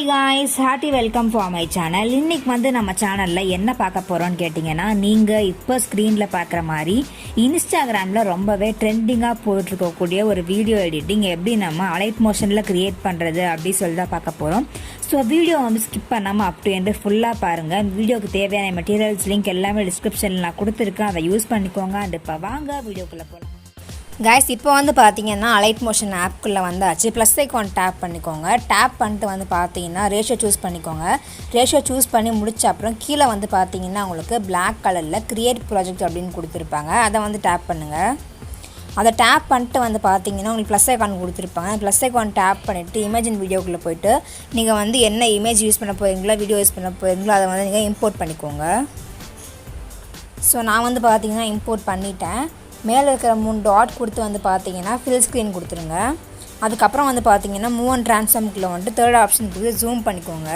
Hi guys, hearty welcome for my channel. இன்றைக்கி வந்து நம்ம சேனலில் என்ன பார்க்க போகிறோன்னு கேட்டிங்கன்னா, நீங்கள் இப்போ ஸ்க்ரீனில் பார்க்குற மாதிரி இன்ஸ்டாகிராமில் ரொம்பவே ட்ரெண்டிங்காக போயிட்டுருக்கக்கூடிய ஒரு வீடியோ எடிட்டிங் எப்படி நம்ம அலைட் மோஷனில் க்ரியேட் பண்ணுறது அப்படி சொல்லி தான் பார்க்க போகிறோம். ஸோ வீடியோ வந்து ஸ்கிப் பண்ணாமல் அப் டு எண்டு ஃபுல்லாக பாருங்கள். வீடியோக்கு தேவையான மெட்டீரியல்ஸ் லிங்க் எல்லாமே டிஸ்கிரிப்ஷனில் நான் கொடுத்துருக்கேன், அதை யூஸ் பண்ணிக்கோங்க. அண்ட் இப்போ வாங்க வீடியோக்குள்ளே போகலாம். கைஸ், இப்போ வந்து பார்த்தீங்கன்னா அலைட்மோஷன் ஆப்குள்ளே வந்தாச்சு. ப்ளஸ் ஐக்கான் டேப் பண்ணிக்கோங்க. டேப் பண்ணிட்டு வந்து பார்த்தீங்கன்னா ரேஷியோ சூஸ் பண்ணிக்கோங்க. ரேஷியோ சூஸ் பண்ணி முடிச்ச அப்புறம் கீழே வந்து பார்த்தீங்கன்னா உங்களுக்கு பிளாக் கலரில் கிரியேட் ப்ராஜெக்ட் அப்படின்னு கொடுத்துருப்பாங்க. அதை வந்து டேப் பண்ணுங்கள். அதை டேப் பண்ணிட்டு வந்து பார்த்தீங்கன்னா உங்களுக்கு ப்ளஸ் ஐக்கான் கொடுத்துருப்பாங்க. ப்ளஸ் ஐக்கான் டேப் பண்ணிவிட்டு இமேஜின் வீடியோக்குள்ளே போய்ட்டு நீங்கள் வந்து என்ன இமேஜ் யூஸ் பண்ண போகிறீங்களோ, வீடியோ யூஸ் பண்ண போகிறீங்களோ அதை வந்து நீங்கள் இம்போர்ட் பண்ணிக்கோங்க. ஸோ நான் வந்து பார்த்தீங்கன்னா இம்போர்ட் பண்ணிட்டேன். மேலே இருக்கிற 3 டாட் கொடுத்து வந்து பார்த்தீங்கன்னா ஃபில் ஸ்க்ரீன் கொடுத்துருங்க. அதுக்கப்புறம் வந்து பார்த்தீங்கன்னா மூவ் அண்ட் ட்ரான்ஸ்ஃபார்முக்குள்ளே வந்துட்டு தேர்ட் ஆப்ஷன் கொடுத்து ஜூம் பண்ணிக்கோங்க.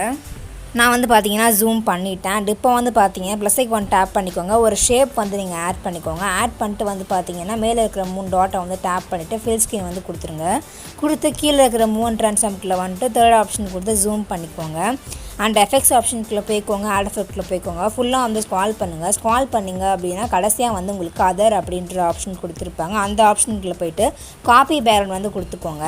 நான் வந்து பார்த்தீங்கன்னா ஜூம் பண்ணிட்டேன். இப்போ வந்து பார்த்தீங்கன்னா ப்ளஸ் ஐக்கான் டேப் பண்ணிக்கோங்க. ஒரு ஷேப் வந்து நீங்கள் ஆட் பண்ணிக்கோங்க. ஆட் பண்ணிட்டு வந்து பார்த்தீங்கன்னா மேலே இருக்கிற 3 டாட்டை வந்து டேப் பண்ணிவிட்டு ஃபில் ஸ்க்ரீன் வந்து கொடுத்துருங்க. கொடுத்து கீழே இருக்கிற மூவ் அண்ட் ட்ரான்ஸ்ஃபார்முக்குள்ளே வந்துட்டு தேர்ட் ஆப்ஷன் கொடுத்து ஜூம் பண்ணிக்கோங்க. அண்ட் எஃபெக்ட்ஸ் ஆப்ஷனுக்குள்ளே போய்க்கோங்க. ஆட் எஃபெக்ட்டில் போய்க்கோங்க. ஃபுல்லாக வந்து ஸ்க்ரால் பண்ணுங்கள். ஸ்க்ரால் பண்ணிங்க அப்படின்னா கடைசியாக வந்து உங்களுக்கு அதர் அப்படின்ற ஆப்ஷன் கொடுத்துருப்பாங்க. அந்த ஆப்ஷனுக்குள்ளே போய்ட்டு காப்பி பேக்ரவுண்ட் வந்து கொடுத்துக்கோங்க.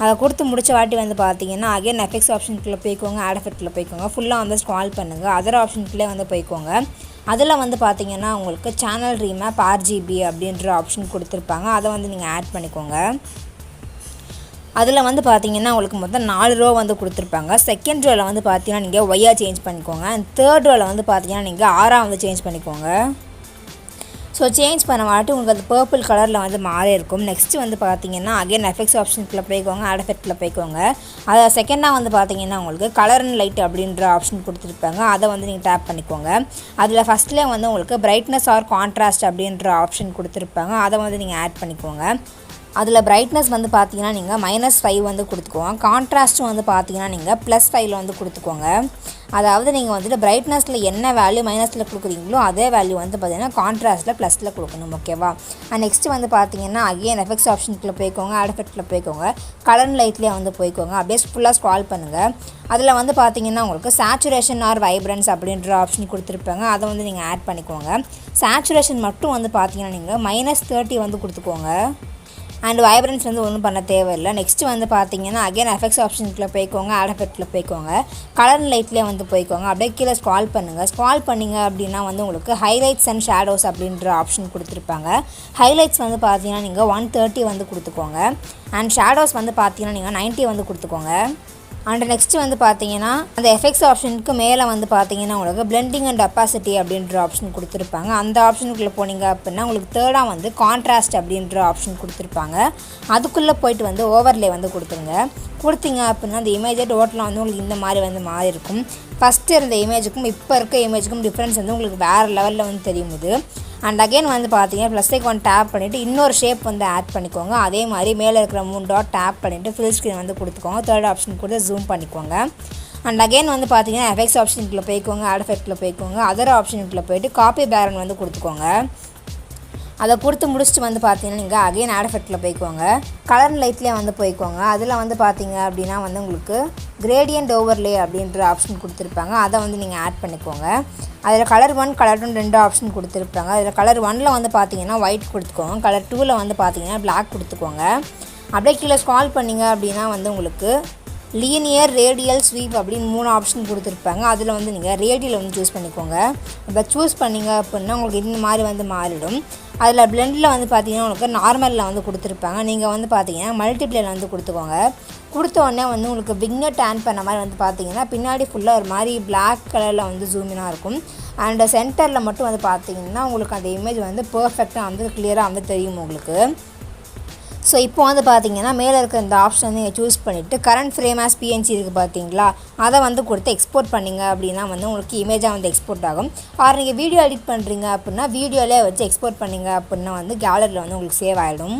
அதை கொடுத்து முடிச்ச வாட்டி வந்து பார்த்தீங்கன்னா அகைன் எஃபெக்ட்ஸ் ஆப்ஷனுக்குள்ளே போய்க்கோங்க. ஆட் எஃபெக்ட்டில் போய்க்கோங்க. ஃபுல்லாக வந்து ஸ்க்ரால் பண்ணுங்கள். அதர் ஆப்ஷனுக்குள்ளே வந்து போய்க்கோங்க. அதில் வந்து பார்த்தீங்கன்னா உங்களுக்கு சேனல் ரீமேப் RGB அப்படின்ற ஆப்ஷன் கொடுத்துருப்பாங்க. அதை வந்து நீங்கள் ஆட் பண்ணிக்கோங்க. அதில் வந்து பார்த்தீங்கன்னா உங்களுக்கு மொத்தம் 4 ரோ வந்து கொடுத்துருப்பாங்க. செகண்ட் ரோவில் வந்து பார்த்தீங்கன்னா நீங்கள் ஒய்யாக சேஞ்ச் பண்ணிக்கோங்க. அண்ட் தேர்ட் ரோவில் வந்து பார்த்தீங்கன்னா நீங்கள் ஆராக வந்து சேஞ்ச் பண்ணிக்கோங்க. ஸோ சேஞ்ச் பண்ண வாட்டி உங்களுக்கு அது பர்பிள் கலரில் வந்து மாறி இருக்கும். நெக்ஸ்ட்டு வந்து பார்த்தீங்கன்னா அகைன் எஃபெக்ட்ஸ் ஆப்ஷனுக்குள்ளே போய்க்கோங்க. ஆட் எஃபெக்ட்டில் போய்க்கோங்க. அதை செகண்டாக வந்து பார்த்தீங்கன்னா உங்களுக்கு கலர் அண்ட் லைட் அப்படின்ற ஆப்ஷன் கொடுத்துருப்பாங்க. அதை வந்து நீங்கள் டேப் பண்ணிக்கோங்க. அதில் ஃபஸ்ட்லேயே வந்து உங்களுக்கு பிரைட்னஸ் ஆர் கான்ட்ராஸ்ட் அப்படின்ற ஆப்ஷன் கொடுத்துருப்பாங்க. அதை வந்து நீங்கள் ஆட் பண்ணிக்கோங்க. அதில் பிரைட்னஸ் வந்து பார்த்தீங்கன்னா நீங்கள் -5 வந்து கொடுத்துக்கோங்க. கான்ட்ராஸ்ட்டும் வந்து பார்த்தீங்கன்னா நீங்கள் +5 வந்து கொடுத்துக்கோங்க. அதாவது நீங்கள் வந்துட்டு பிரைட்னஸில் என்ன வேல்யூ மைனஸில் கொடுக்குறீங்களோ அதே வேல்யூ வந்து பார்த்தீங்கன்னா கான்ட்ராஸ்ட்டில் +ல் கொடுக்கணும். ஓகேவா? அண்ட் நெக்ஸ்ட்டு வந்து பார்த்தீங்கன்னா அகைன் எஃபெக்ட்ஸ் ஆப்ஷனுக்குள்ளே போய்க்கோங்க. ஆட் எஃபெக்ட்டில் போய்க்கோங்க. கலர் அண்ட் லைட்லேயே வந்து போய்க்கோங்க. அப்படியே ஃபுல்லாக ஸ்க்ரால் பண்ணுங்கள். அதில் வந்து பார்த்தீங்கன்னா உங்களுக்கு சேச்சுரேஷன் ஆர் வைப்ரன்ஸ் அப்படின்ற ஆப்ஷன் கொடுத்துருப்பாங்க. அதை வந்து நீங்கள் ஆட் பண்ணிக்கோங்க. சேச்சுரேஷன் மட்டும் வந்து பார்த்தீங்கன்னா நீங்கள் -30 வந்து கொடுத்துக்கோங்க. அண்ட் வைப்ரன்ஸ் வந்து ஒன்றும் பண்ண தேவையில்லை. நெக்ஸ்ட்டு வந்து பார்த்தீங்கன்னா அகைன் எஃபெக்ட்ஸ் ஆப்ஷனுக்குள்ளே போய்க்கோங்க. ஆட் எஃபெக்ட்டில் போய்க்கோங்க. கலர் அண்ட் லைட்லேயே வந்து போய்க்கோங்க. அப்படியே கீழே ஸ்க்ரால் பண்ணுங்கள். ஸ்க்ரால் பண்ணிங்க அப்படின்னா வந்து உங்களுக்கு ஹைலைட்ஸ் அண்ட் ஷேடோஸ் அப்படின்ற ஆப்ஷன் கொடுத்துருப்பாங்க. ஹைலைட்ஸ் வந்து பார்த்தீங்கன்னா நீங்கள் 130 வந்து கொடுத்துக்கோங்க. அண்ட் ஷேடோஸ் வந்து பார்த்தீங்கன்னா நீங்கள் 90 வந்து கொடுத்துக்கோங்க. அண்ட் நெக்ஸ்ட்டு வந்து பார்த்தீங்கன்னா அந்த எஃபெக்ட்ஸ் ஆப்ஷனுக்கு மேலே வந்து பார்த்தீங்கன்னா உங்களுக்கு பிளெண்டிங் அண்ட் அப்பாசிட்டி அப்படின்ற ஆப்ஷன் கொடுத்துருப்பாங்க. அந்த ஆப்ஷனுக்குள்ளே போனீங்க அப்படின்னா உங்களுக்கு தேர்டாக வந்து கான்ட்ராஸ்ட் அப்படின்ற ஆப்ஷன் கொடுத்துருப்பாங்க. அதுக்குள்ளே போய்ட்டு வந்து ஓவர்லே வந்து கொடுத்துருங்க. கொடுத்தீங்க அப்படின்னா அந்த இமேஜை டோட்டலாக வந்து உங்களுக்கு இந்த மாதிரி வந்து மாறி இருக்கும். ஃபஸ்ட்டு இருந்த இமேஜுக்கும் இப்போ இருக்க இமேஜுக்கும் டிஃப்ரென்ஸ் வந்து உங்களுக்கு வேறு லெவலில் வந்து தெரியுது. அண்ட் அகைன் வந்து பார்த்தீங்கன்னா ப்ளஸ் ஐக்கான் டேப் பண்ணிவிட்டு இன்னொரு ஷேப் வந்து ஆட் பண்ணிக்கோங்க. அதே மாதிரி மேலே இருக்கிற 3 டாட் டேப் பண்ணிவிட்டு ஃபில் ஸ்க்ரீன் வந்து கொடுத்துக்கோங்க. தேர்ட் ஆப்ஷன் கொடுத்து ஜூம் பண்ணிக்கோங்க. அண்ட் அகைன் வந்து பார்த்தீங்கன்னா எஃபெக்ட்ஸ் ஆப்ஷனுக்குள்ளே போய்க்கோங்க. ஆட் எஃபெக்ட்டில் போய்க்கோங்க. அதர் ஆப்ஷனுக்குள்ளே போய்ட்டு காப்பி பேக்ரவுண்ட் வந்து கொடுத்துக்கோங்க. அதை கொடுத்து முடிச்சுட்டு வந்து பார்த்தீங்கன்னா நீங்கள் அகைன் ஆட் எஃபெக்ட்டில் போய்க்கோங்க. கலர் லைட்லேயே வந்து போய்க்கோங்க. அதில் வந்து பார்த்தீங்க அப்படின்னா வந்து உங்களுக்கு கிரேடியன்ட் ஓவர்லே அப்படின்ற ஆப்ஷன் கொடுத்துருப்பாங்க. அதை வந்து நீங்கள் ஆட் பண்ணிக்கோங்க. அதில் கலர் 1 கலர் 2 2 ஆப்ஷன் கொடுத்துருப்பாங்க. அதில் கலர் 1ல் வந்து பார்த்தீங்கன்னா ஒயிட் கொடுத்துக்கோங்க. கலர் 2ல் வந்து பார்த்தீங்கன்னா பிளாக் கொடுத்துக்கோங்க. அப்படியே கீழே ஸ்க்ரால் பண்ணிங்க அப்படின்னா வந்து உங்களுக்கு லீனியர் ரேடியல் ஸ்வீப் அப்படின்னு 3 ஆப்ஷன் கொடுத்துருப்பாங்க. அதில் வந்து நீங்கள் ரேடியல் வந்து சூஸ் பண்ணிக்கோங்க. இப்போ சூஸ் பண்ணிங்க அப்படின்னா உங்களுக்கு இந்த மாதிரி வந்து மாறிடும். அதில் பிளெண்டில் வந்து பார்த்தீங்கன்னா உங்களுக்கு நார்மலில் வந்து கொடுத்துருப்பாங்க. நீங்கள் வந்து பார்த்தீங்கன்னா மல்டிப்ளேயில் வந்து கொடுத்துக்கோங்க. கொடுத்த உடனே வந்து உங்களுக்கு விக்னெட் ஆன் பண்ண மாதிரி வந்து பார்த்தீங்கன்னா பின்னாடி ஃபுல்லாக ஒரு மாதிரி பிளாக் கலரில் வந்து ஜூமினாக இருக்கும். அண்ட் சென்டரில் மட்டும் வந்து பார்த்தீங்கன்னா உங்களுக்கு அந்த இமேஜ் வந்து பர்ஃபெக்டாக வந்து கிளியராக வந்து தெரியும் உங்களுக்கு. ஸோ இப்போ வந்து பார்த்தீங்கன்னா மேலே இருக்கிற இந்த ஆப்ஷன் வந்து நீங்கள் சூஸ் பண்ணிவிட்டு கரண்ட் ஃப்ரேம் ஆஸ் PNG இருக்குது பார்த்தீங்களா, அதை வந்து கொடுத்து எக்ஸ்போர்ட் பண்ணிங்க அப்படின்னா வந்து உங்களுக்கு இமேஜாக வந்து எக்ஸ்போர்ட் ஆகும். ஆர் நீங்கள் வீடியோ எடிட் பண்ணுறீங்க அப்படின்னா வீடியோவிலே வச்சு எக்ஸ்போர்ட் பண்ணிங்க அப்படின்னா வந்து கேலரியில் வந்து உங்களுக்கு சேவ் ஆகிடும்.